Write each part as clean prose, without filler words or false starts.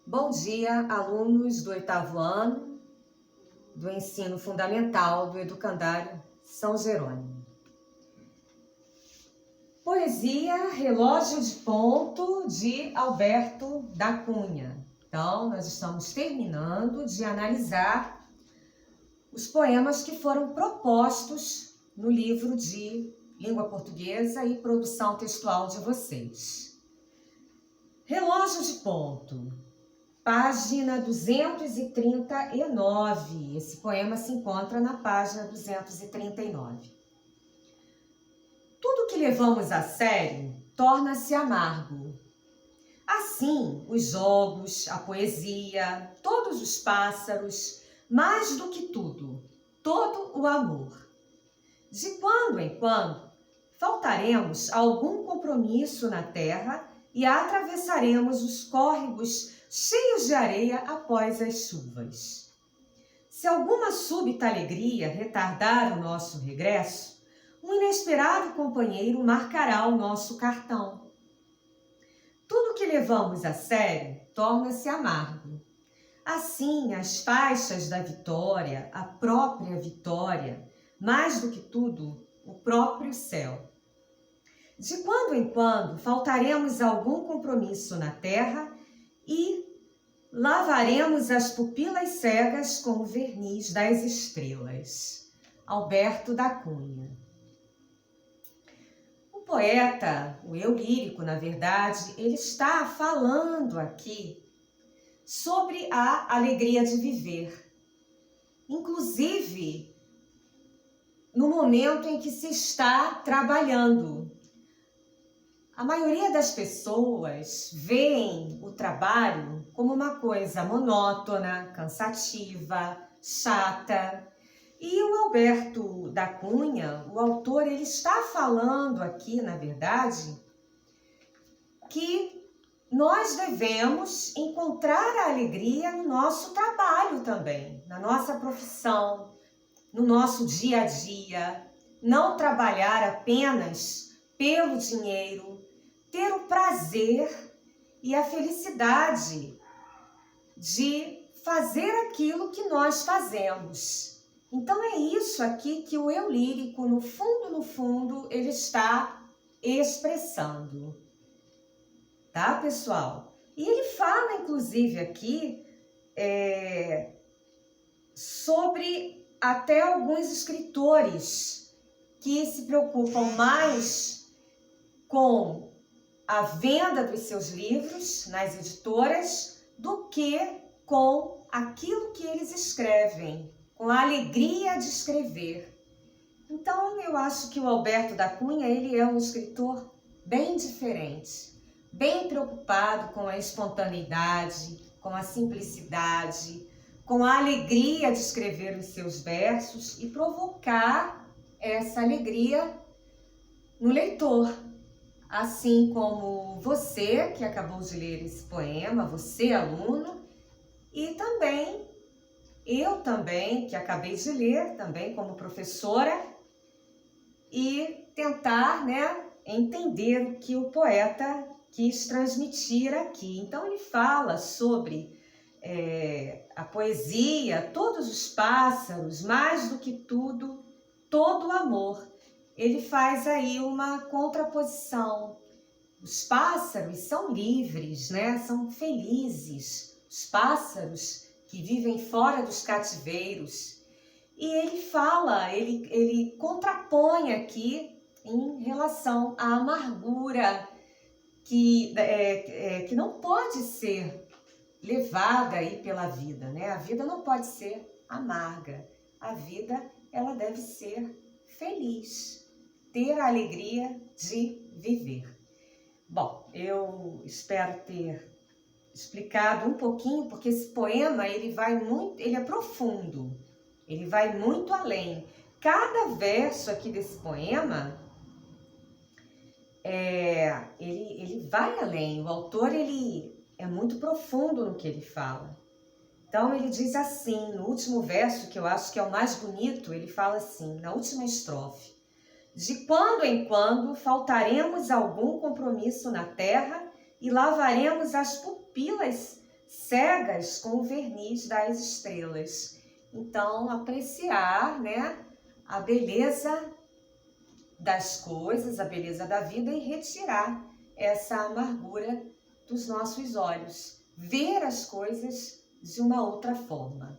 Bom dia, alunos do 8º ano do Ensino Fundamental do Educandário São Jerônimo. Poesia Relógio de Ponto, de Alberto da Cunha. Então, nós estamos terminando de analisar os poemas que foram propostos no livro de Língua Portuguesa e Produção Textual de vocês. Relógio de Ponto, página 239. Esse poema se encontra na página 239. Tudo que levamos a sério torna-se amargo. Assim, os jogos, a poesia, todos os pássaros, mais do que tudo, todo o amor. De quando em quando, faltaremos a algum compromisso na terra e atravessaremos os córregos cheios de areia após as chuvas. Se alguma súbita alegria retardar o nosso regresso, um inesperado companheiro marcará o nosso cartão. Tudo que levamos a sério torna-se amargo. Assim, as faixas da vitória, a própria vitória, mais do que tudo, o próprio céu. De quando em quando, faltaremos a algum compromisso na terra e lavaremos as pupilas cegas com o verniz das estrelas. Alberto da Cunha. O poeta, o eu lírico, na verdade, ele está falando aqui sobre a alegria de viver. Inclusive, no momento em que se está trabalhando. A maioria das pessoas veem o trabalho como uma coisa monótona, cansativa, chata. E o Alberto da Cunha, o autor, ele está falando aqui, na verdade, que nós devemos encontrar a alegria no nosso trabalho também, na nossa profissão, no nosso dia a dia. Não trabalhar apenas pelo dinheiro, ter o prazer e a felicidade de fazer aquilo que nós fazemos. Então é isso aqui que o eu lírico, no fundo, ele está expressando. Tá, pessoal? E ele fala, inclusive, aqui sobre até alguns escritores que se preocupam mais com a venda dos seus livros nas editoras do que com aquilo que eles escrevem, com a alegria de escrever. Então, eu acho que o Alberto da Cunha, ele é um escritor bem diferente, bem preocupado com a espontaneidade, com a simplicidade, com a alegria de escrever os seus versos e provocar essa alegria no leitor. Assim como você, que acabou de ler esse poema, você, aluno, e também eu também, que acabei de ler, também como professora, e tentar, entender o que o poeta quis transmitir aqui. Então, ele fala sobre a poesia, todos os pássaros, mais do que tudo, todo o amor. Ele faz aí uma contraposição. Os pássaros são livres, são felizes. Os pássaros que vivem fora dos cativeiros. E ele fala, ele contrapõe aqui em relação à amargura que não pode ser levada aí pela vida, A vida não pode ser amarga. A vida, ela deve ser feliz. Ter a alegria de viver. Bom, eu espero ter explicado um pouquinho, porque esse poema, ele é profundo, ele vai muito além. Cada verso aqui desse poema, ele vai além. O autor, ele é muito profundo no que ele fala. Então, ele diz assim, no último verso, que eu acho que é o mais bonito, ele fala assim, na última estrofe: de quando em quando faltaremos a algum compromisso na terra e lavaremos as pupilas cegas com o verniz das estrelas. Então, apreciar, né, a beleza das coisas, a beleza da vida e retirar essa amargura dos nossos olhos. Ver as coisas de uma outra forma.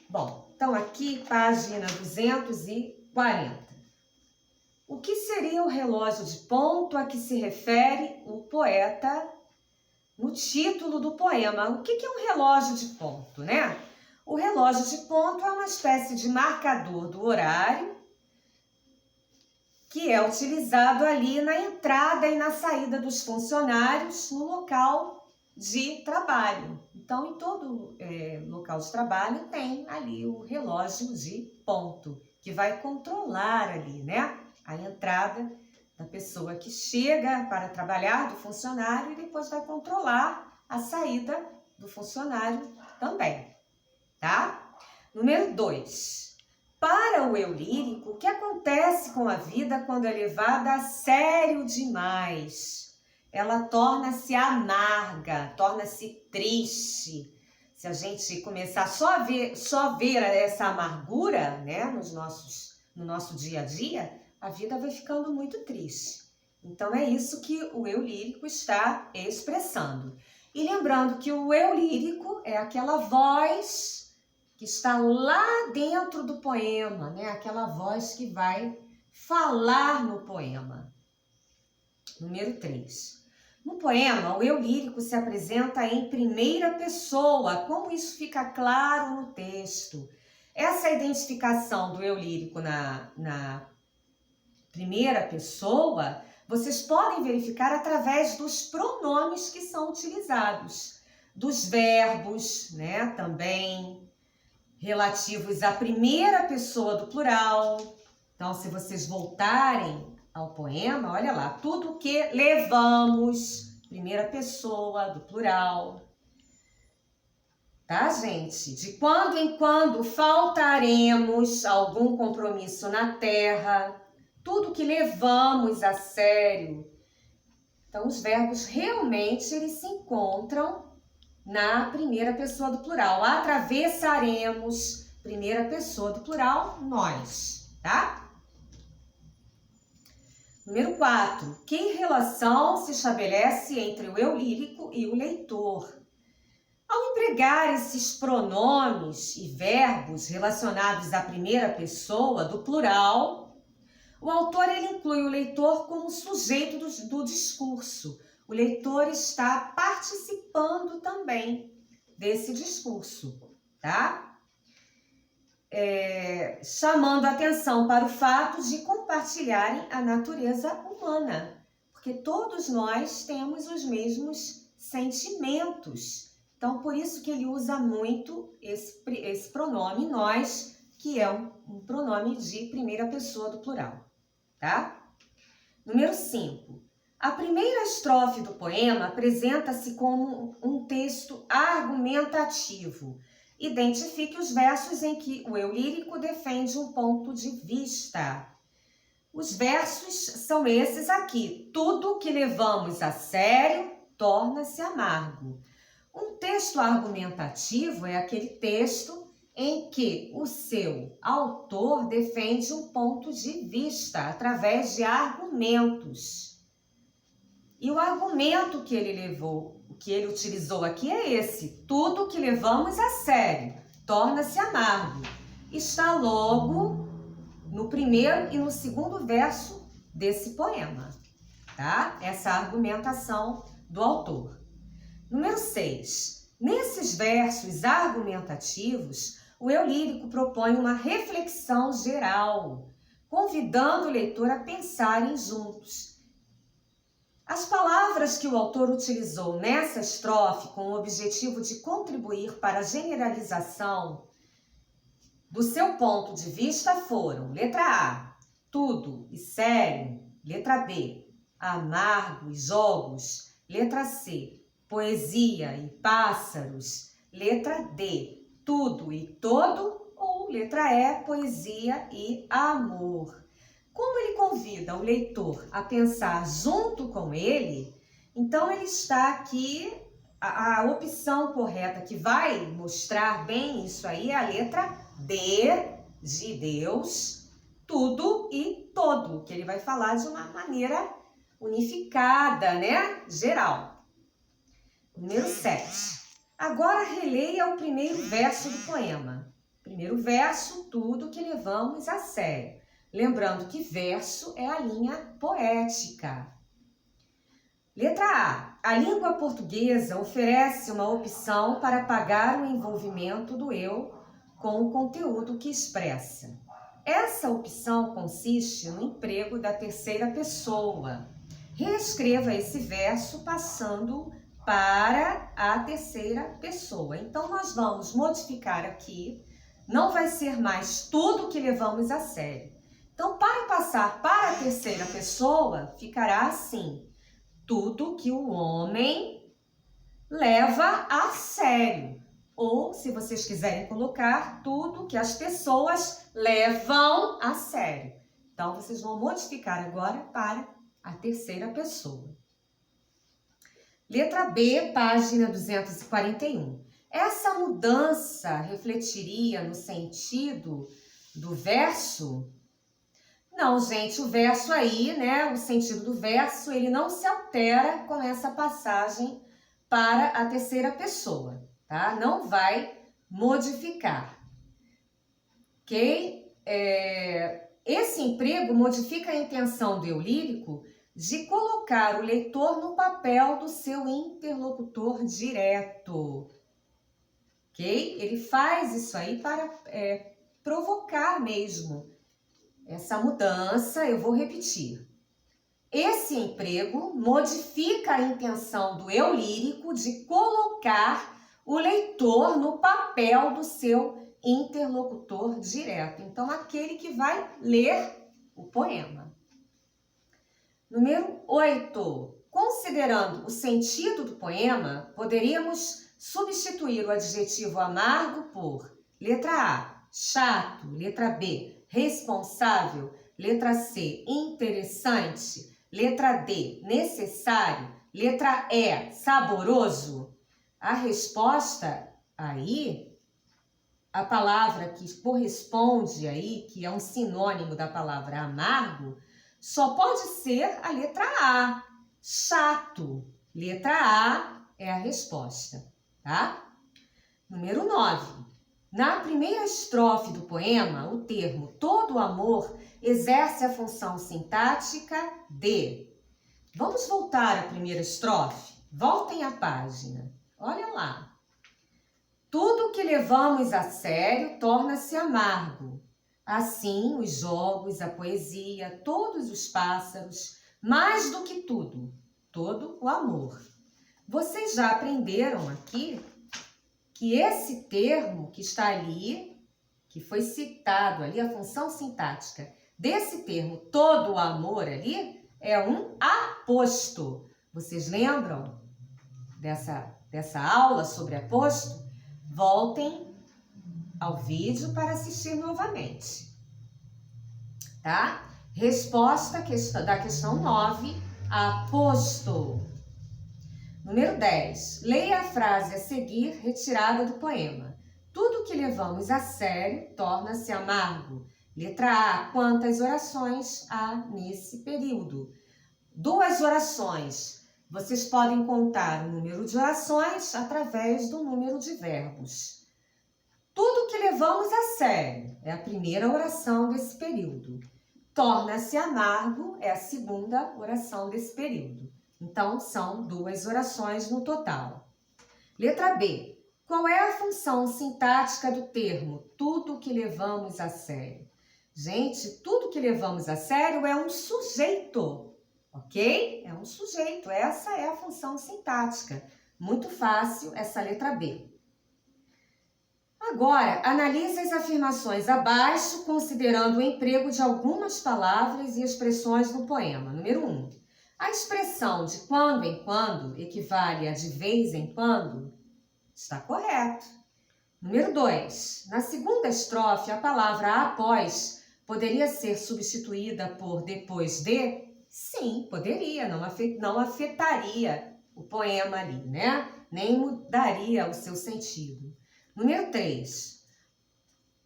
Bom, então aqui, página 240. O que seria o relógio de ponto a que se refere o poeta no título do poema? O que é um relógio de ponto, né? O relógio de ponto é uma espécie de marcador do horário que é utilizado ali na entrada e na saída dos funcionários no local de trabalho. Então, em todo local de trabalho tem ali o relógio de ponto, que vai controlar ali, né, a entrada da pessoa que chega para trabalhar, do funcionário, e depois vai controlar a saída do funcionário também, tá? Número 2. Para o eu lírico, o que acontece com a vida quando é levada a sério demais? Ela torna-se amarga, torna-se triste. Se a gente começar só a ver essa amargura, né, no nosso dia a dia, a vida vai ficando muito triste. Então é isso que o eu lírico está expressando. E lembrando que o eu lírico é aquela voz que está lá dentro do poema, né? Aquela voz que vai falar no poema. Número 3. No poema, o eu lírico se apresenta em primeira pessoa, como isso fica claro no texto. Essa identificação do eu lírico na primeira pessoa, vocês podem verificar através dos pronomes que são utilizados, dos verbos, né, também relativos à primeira pessoa do plural. Então, se vocês voltarem ao poema, olha lá, tudo que levamos, primeira pessoa do plural. Tá, gente? De quando em quando faltaremos algum compromisso na terra, tudo que levamos a sério. Então, os verbos realmente eles se encontram na primeira pessoa do plural. Atravessaremos, primeira pessoa do plural, nós, tá? Número 4. Que relação se estabelece entre o eu lírico e o leitor? Ao empregar esses pronomes e verbos relacionados à primeira pessoa do plural, o autor ele inclui o leitor como sujeito do discurso. O leitor está participando também desse discurso, tá? Chamando a atenção para o fato de compartilharem a natureza humana, porque todos nós temos os mesmos sentimentos. Então, por isso que ele usa muito esse pronome nós, que é um pronome de primeira pessoa do plural, tá? Número 5. A primeira estrofe do poema apresenta-se como um texto argumentativo. Identifique os versos em que o eu lírico defende um ponto de vista. Os versos são esses aqui. Tudo que levamos a sério torna-se amargo. Um texto argumentativo é aquele texto em que o seu autor defende um ponto de vista através de argumentos. E o argumento que ele utilizou aqui é esse. Tudo que levamos a sério torna-se amargo. Está logo no primeiro e no segundo verso desse poema, tá? Essa argumentação do autor. Número 6. Nesses versos argumentativos, o eu lírico propõe uma reflexão geral, convidando o leitor a pensarem juntos. As palavras que o autor utilizou nessa estrofe com o objetivo de contribuir para a generalização do seu ponto de vista foram: letra A, tudo e sério; letra B, amargo e jogos; letra C, poesia e pássaros; letra D, tudo e todo; ou letra E, poesia e amor. Como ele convida o leitor a pensar junto com ele, então ele está aqui a opção correta que vai mostrar bem isso aí é a letra D de Deus, tudo e todo, que ele vai falar de uma maneira unificada, né? Geral. Número 7. Agora releia o primeiro verso do poema. Primeiro verso, tudo que levamos a sério. Lembrando que verso é a linha poética. Letra A. A língua portuguesa oferece uma opção para apagar o envolvimento do eu com o conteúdo que expressa. Essa opção consiste no emprego da terceira pessoa. Reescreva esse verso passando para a terceira pessoa. Então, nós vamos modificar aqui. Não vai ser mais tudo que levamos a sério. Então, para passar para a terceira pessoa, ficará assim. Tudo que o homem leva a sério. Ou, se vocês quiserem colocar, tudo que as pessoas levam a sério. Então, vocês vão modificar agora para a terceira pessoa. Letra B, página 241. Essa mudança refletiria no sentido do verso? Não, gente, o verso aí, né, o sentido do verso, ele não se altera com essa passagem para a terceira pessoa, tá? Não vai modificar, ok? Esse emprego modifica a intenção do eu lírico de colocar o leitor no papel do seu interlocutor direto, ok? Ele faz isso aí para provocar mesmo essa mudança. Eu vou repetir. Esse emprego modifica a intenção do eu lírico de colocar o leitor no papel do seu interlocutor direto. Então, aquele que vai ler o poema. Número 8. Considerando o sentido do poema, poderíamos substituir o adjetivo amargo por letra A, chato, letra B, responsável, letra C, interessante, letra D, necessário, letra E, saboroso. A resposta aí, a palavra que corresponde aí, que é um sinônimo da palavra amargo, só pode ser a letra A, chato. Letra A é a resposta, tá? Número 9. Na primeira estrofe do poema, o termo todo amor exerce a função sintática de. Vamos voltar à primeira estrofe? Voltem à página. Olha lá. Tudo que levamos a sério torna-se amargo. Assim, os jogos, a poesia, todos os pássaros, mais do que tudo, todo o amor. Vocês já aprenderam aqui que esse termo que está ali, que foi citado ali, a função sintática desse termo, todo o amor ali, é um aposto. Vocês lembram dessa aula sobre aposto? Voltem ao vídeo para assistir novamente, tá? Resposta da questão 9, aposto. Número 10. Leia a frase a seguir retirada do poema. Tudo que levamos a sério torna-se amargo. Letra A. Quantas orações há nesse período? 2 orações. Vocês podem contar o número de orações através do número de verbos. Tudo que levamos a sério é a primeira oração desse período. Torna-se amargo é a segunda oração desse período. Então, são 2 orações no total. Letra B. Qual é a função sintática do termo tudo que levamos a sério? Gente, tudo que levamos a sério é um sujeito, ok? É um sujeito. Essa é a função sintática. Muito fácil essa letra B. Agora, analise as afirmações abaixo, considerando o emprego de algumas palavras e expressões no poema. Número 1. A expressão de quando em quando equivale a de vez em quando? Está correto. Número 2. Na segunda estrofe, a palavra após poderia ser substituída por depois de? Sim, poderia, não afetaria o poema ali, né? Nem mudaria o seu sentido. Número 3.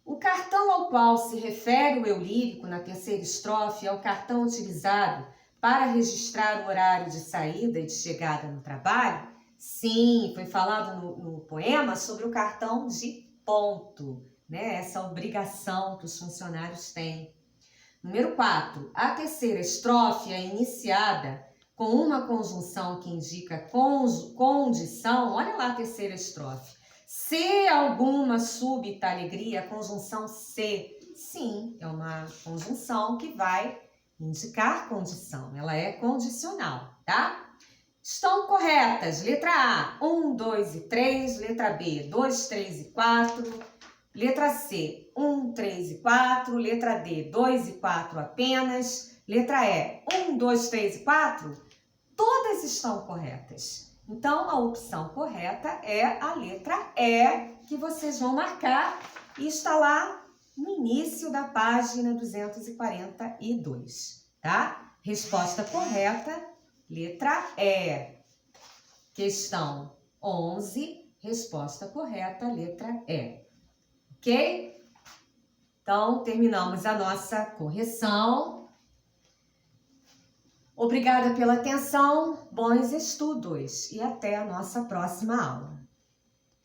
O cartão ao qual se refere o eu lírico na terceira estrofe é o cartão utilizado para registrar o horário de saída e de chegada no trabalho? Sim, foi falado no poema sobre o cartão de ponto, né? Essa obrigação que os funcionários têm. Número 4. A terceira estrofe é iniciada com uma conjunção que indica condição. Olha lá a terceira estrofe. Se alguma súbita alegria, a conjunção se. Sim, é uma conjunção que vai indicar condição. Ela é condicional, tá? Estão corretas. Letra A, 1, 2 e 3. Letra B, 2, 3 e 4. Letra C, 1, 3 e 4. Letra D, 2 e 4 apenas. Letra E, 1, 2, 3 e 4. Todas estão corretas. Então, a opção correta é a letra E, que vocês vão marcar e está lá no início da página 242, tá? Resposta correta, letra E. Questão 11, resposta correta, letra E. Ok? Então, terminamos a nossa correção. Obrigada pela atenção, bons estudos e até a nossa próxima aula.